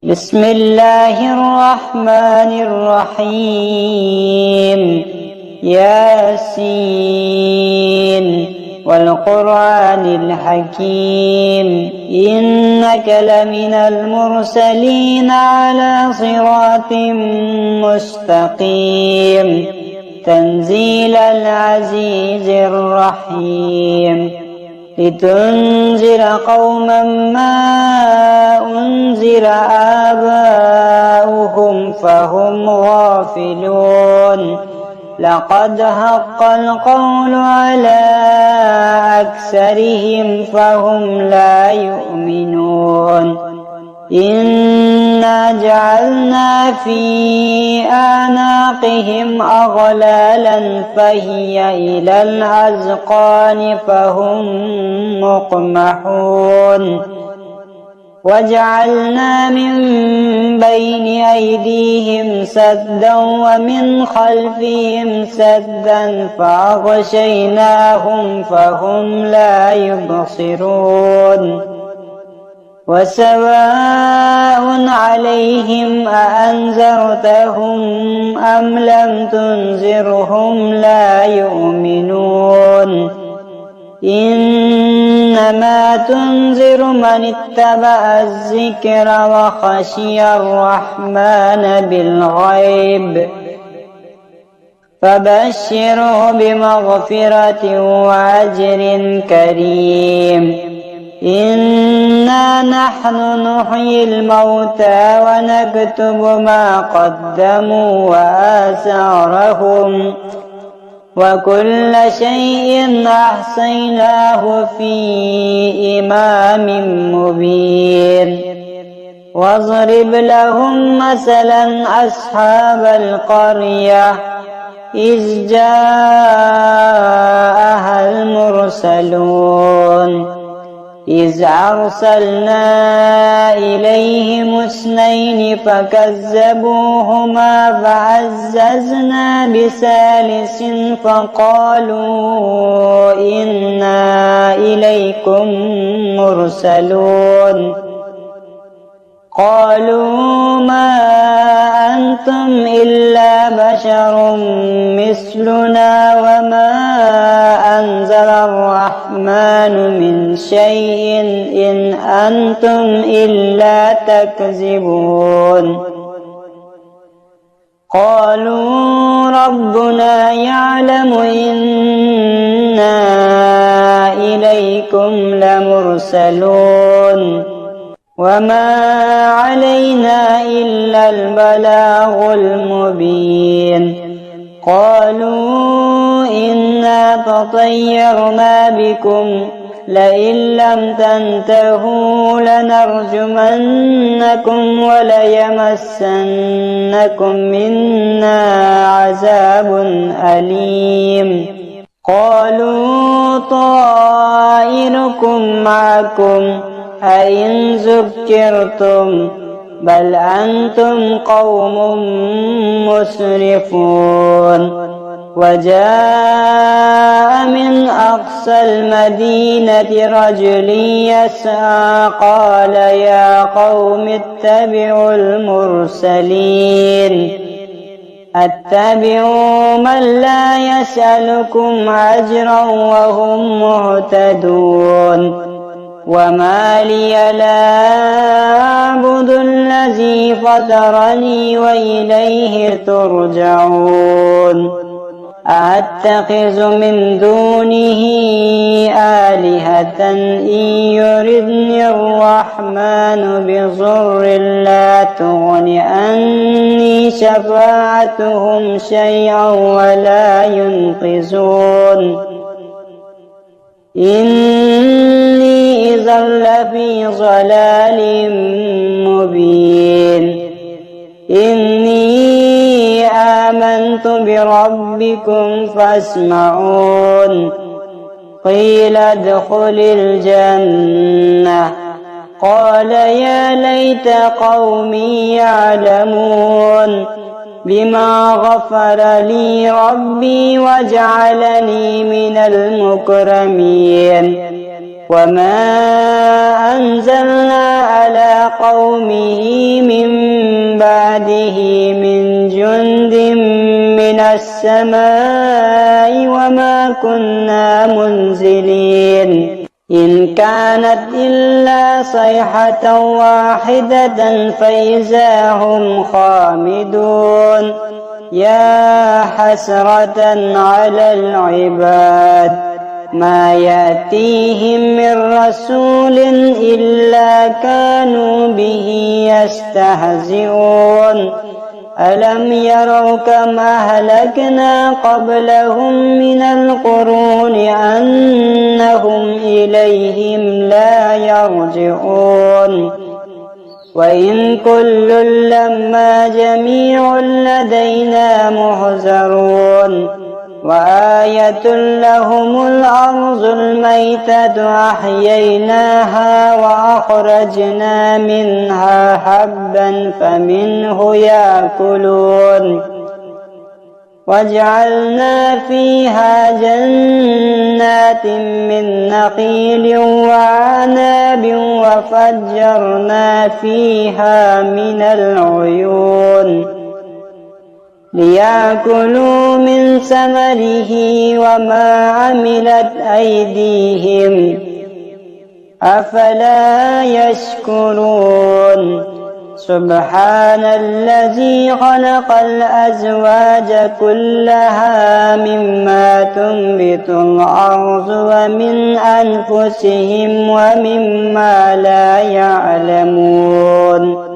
بسم الله الرحمن الرحيم ياسين والقرآن الحكيم إنك لمن المرسلين على صراط مستقيم تنزيل العزيز الرحيم لتنذر قوما ما أنذر آباؤهم فهم غافلون لقد حق القول على أكثرهم فهم لا يؤمنون إنا جعلنا في أعناقهم أغلالا فهي إلى الأذقان فهم مقمحون وجعلنا من بين أيديهم سدا ومن خلفهم سدا فأغشيناهم فهم لا يبصرون وسواء عليهم أأنذرتهم أم لم تنذرهم لا يؤمنون إنما تنذر من اتبع الذكر وخشي الرحمن بالغيب فبشره بمغفرة وأجر كريم إنا نحن نحيي الموتى ونكتب ما قدموا وآثارهم وكل شيء أحصيناه في إمام مبين واضرب لهم مثلا أصحاب القرية إذ جاءها المرسلون إذ أرسلنا إليهم اثنين فكذبوهما فعززنا بثالث فقالوا إنا إليكم مرسلون قالوا ما أنتم إلا بشر مثلنا وما أنزل الرحمن من شيء إن أنتم إلا تكذبون قالوا ربنا يعلم إنا إليكم لمرسلون وما علينا إلا البلاغ المبين قالوا إنا تطيرنا بكم لئن لم تنتهوا لنرجمنكم وليمسنكم منا عذاب أليم قالوا طائركم معكم أئن ذكرتم بل أنتم قوم مسرفون وجاء من أقصى المدينة رجل يسعى قال يا قوم اتبعوا المرسلين اتبعوا من لا يسألكم أجرا وهم مهتدون وما لي لا أعبد الذي فطرني وإليه ترجعون أأتخذ من دونه آلهة إن يردني الرحمن بضر لا تغن عني شفاعتهم شيئا ولا ينقذون إني إذا لفي ضلال مبين إني آمنت بربكم فاسمعون قيل ادخل الجنة قال يا ليت قومي يعلمون بما غفر لي ربي وجعلني من المكرمين وما أنزلنا على قومه من بعده من جند من السماء وما كنا منزلين إن كانت إلا صيحة واحدة فإذا هم خامدون يا حسرة على العباد ما يأتيهم من رسول إلا كانوا به يستهزئون ألم يروا كم أهلكنا قبلهم من القرون أنهم إليهم لا يرجعون وإن كل لما جميع لدينا محضرون وآية لهم الأرض الميتة أحييناها وأخرجنا منها حبا فمنه يأكلون وجعلنا فيها جنات من نخيل وعناب وفجرنا فيها من العيون ليأكلوا من ثمره وما عملت أيديهم أفلا يشكرون سبحان الذي خلق الأزواج كلها مما تنبت الأرض ومن أنفسهم ومما لا يعلمون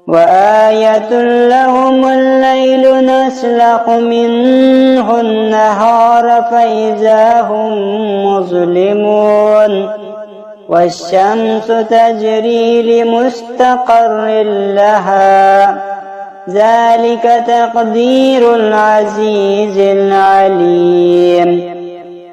وآية لهم الليل نسلخ منه النهار فإذا هم مظلمون والشمس تجري لمستقر لها ذلك تقدير العزيز العليم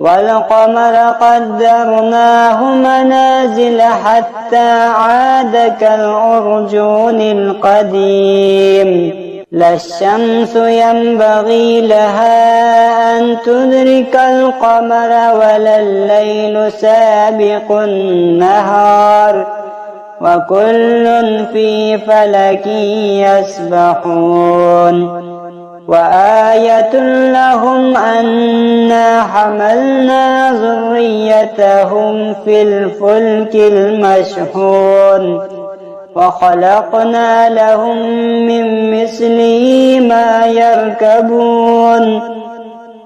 والقمر قدرناه منازل حتى عاد كالعرجون القديم لا الشمس ينبغي لها أن تدرك القمر ولا الليل سابق النهار وكل في فلك يسبحون وآية لهم أنا حملنا ذريتهم في الفلك المشحون وخلقنا لهم من مثله ما يركبون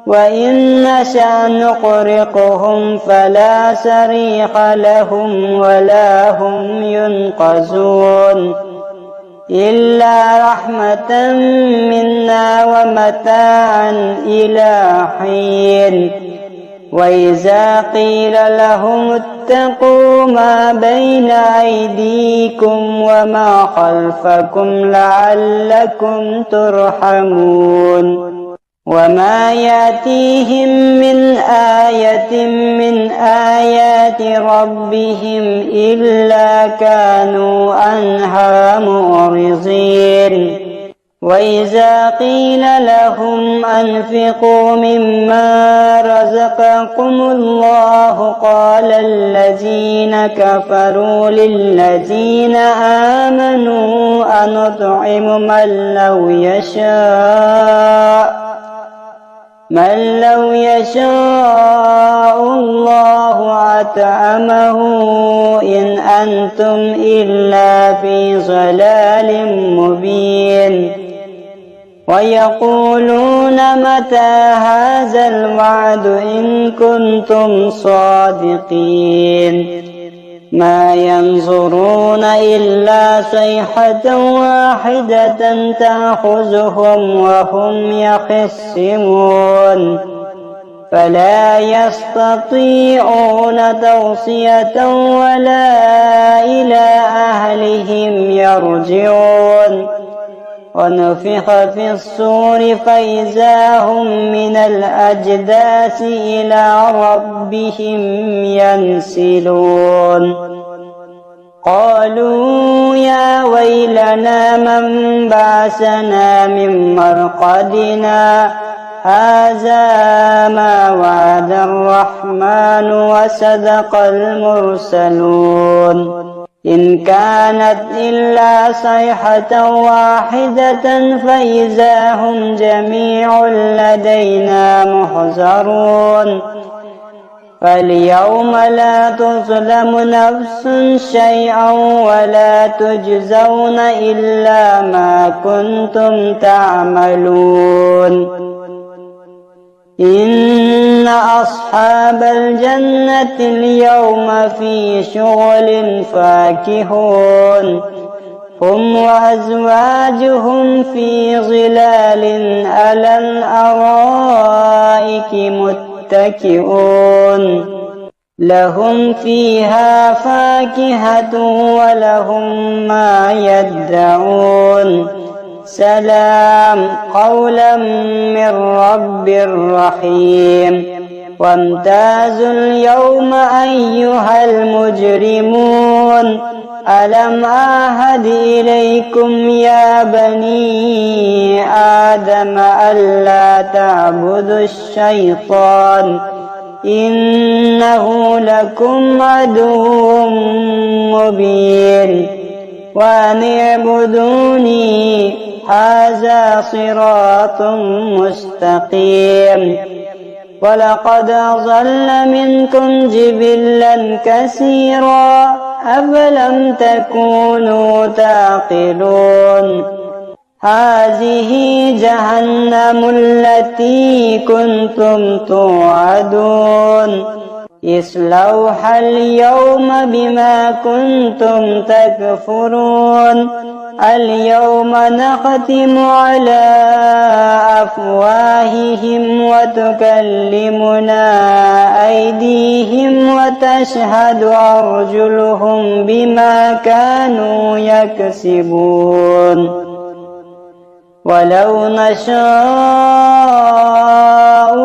وإن نشأ نغرقهم فلا صريخ لهم ولا هم ينقذون إلا رحمة منا ومتاعا إلى حين وإذا قيل لهم اتقوا ما بين أيديكم وما خلفكم لعلكم ترحمون وما يأتيهم من آية من آيات ربهم إلا كانوا عنها معرضين وإذا قيل لهم أنفقوا مما رزقكم الله قال الذين كفروا للذين آمنوا أنطعم من لو يشاء الله أطعمه إن أنتم إلا في ضلال مبين ويقولون متى هذا الوعد إن كنتم صادقين ما ينظرون إلا صيحة واحدة تأخذهم وهم يخصمون فلا يستطيعون توصية ولا إلى أهلهم يرجعون ونفخ في الصور فإذا هم من الأجداث إلى ربهم ينسلون قالوا يا ويلنا من بعثنا من مرقدنا هذا ما وعد الرحمن وصدق المرسلون إن كانت إلا صيحة واحدة فإذا هم جميع لدينا محضرون فاليوم لا تظلم نفس شيئا ولا تجزون إلا ما كنتم تعملون إن أصحاب الجنة اليوم في شغل فاكهون هم وأزواجهم في ظلال على الأرائك متكئون لهم فيها فاكهة ولهم ما يدعون سلام قولا من رب رحيم وامتازوا اليوم أيها المجرمون ألم أعهد إليكم يا بني آدم ألا تعبدوا الشيطان إنه لكم عدو مبين وأن اعبدوني هذا صراط مستقيم ولقد أضل منكم جبلا كثيرا أفلم تكونوا تعقلون هذه جهنم التي كنتم توعدون اصلوها اليوم بما كنتم تكفرون اليوم نختم على أفواههم وتكلمنا أيديهم وتشهد أرجلهم بما كانوا يكسبون ولو نشاء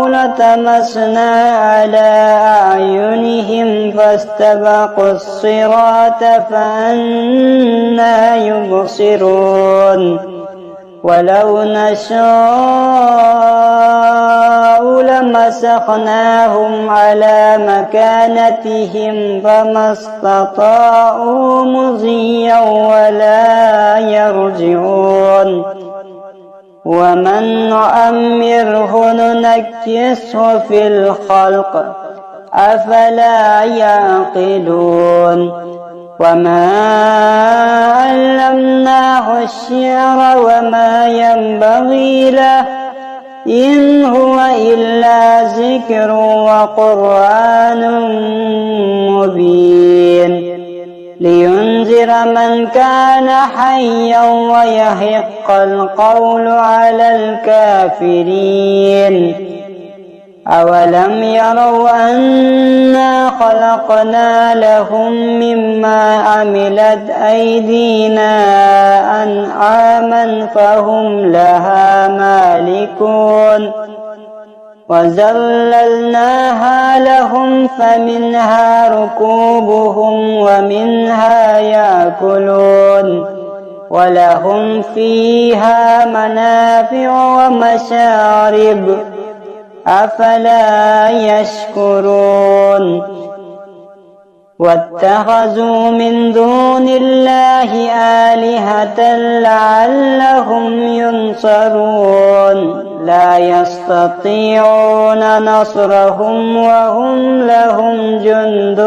لطمسنا على أعينهم فاستبقوا الصراط فأنى يبصرون ولو نشاء لمسخناهم على مكانتهم فما استطاعوا مضيا ولا يرجعون ومن نعمره ننكسه في الخلق أفلا يعقلون وما علمناه الشعر وما ينبغي له إن هو إلا ذكر وقرآن مبين لينذر من كان حيا ويحق القول على الكافرين أولم يروا أنا خلقنا لهم مما عملت أيدينا أنعاما فهم لها مالكون وذللناها لهم فمنها ركوبهم ومنها يأكلون ولهم فيها منافع ومشارب أفلا يشكرون واتخذوا من دون الله آلهة لعلهم ينصرون لا يستطيعون نصرهم وهم لهم جند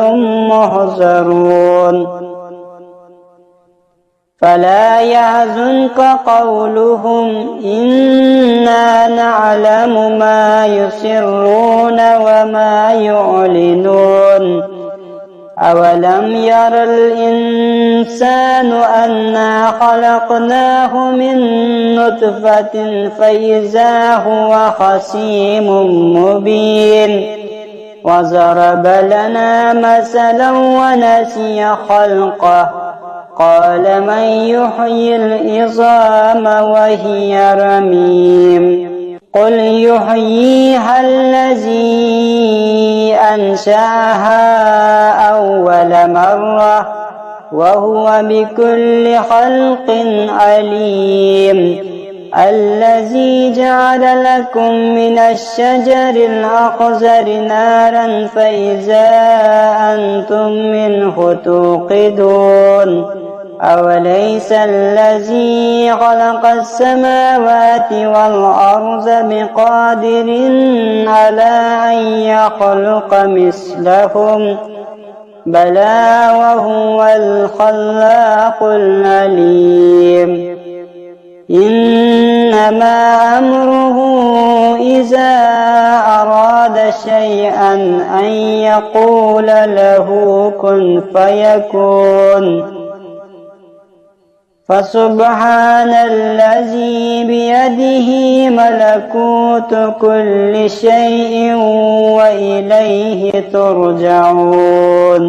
محضرون فلا يحزنك قولهم إنا نعلم ما يسرون وما يعلنون أولم ير الإنسان أنا خلقناه من نطفة فإذا هو خصيم مبين وضرب لنا مثلا ونسي خلقه قال من يحيي العظام وهي رميم قل يحييها الذي أنشأها أول مرة وهو بكل خلق عليم الذي جعل لكم من الشجر الأخضر نارا فإذا أنتم منه توقدون أوليس الذي خلق السماوات والأرض بقادر على أن يخلق مثلهم بلى وهو الخلاق العليم إنما أمره إذا أراد شيئا أن يقول له كن فيكون فسبحان الذي بيده ملكوت كل شيء وإليه ترجعون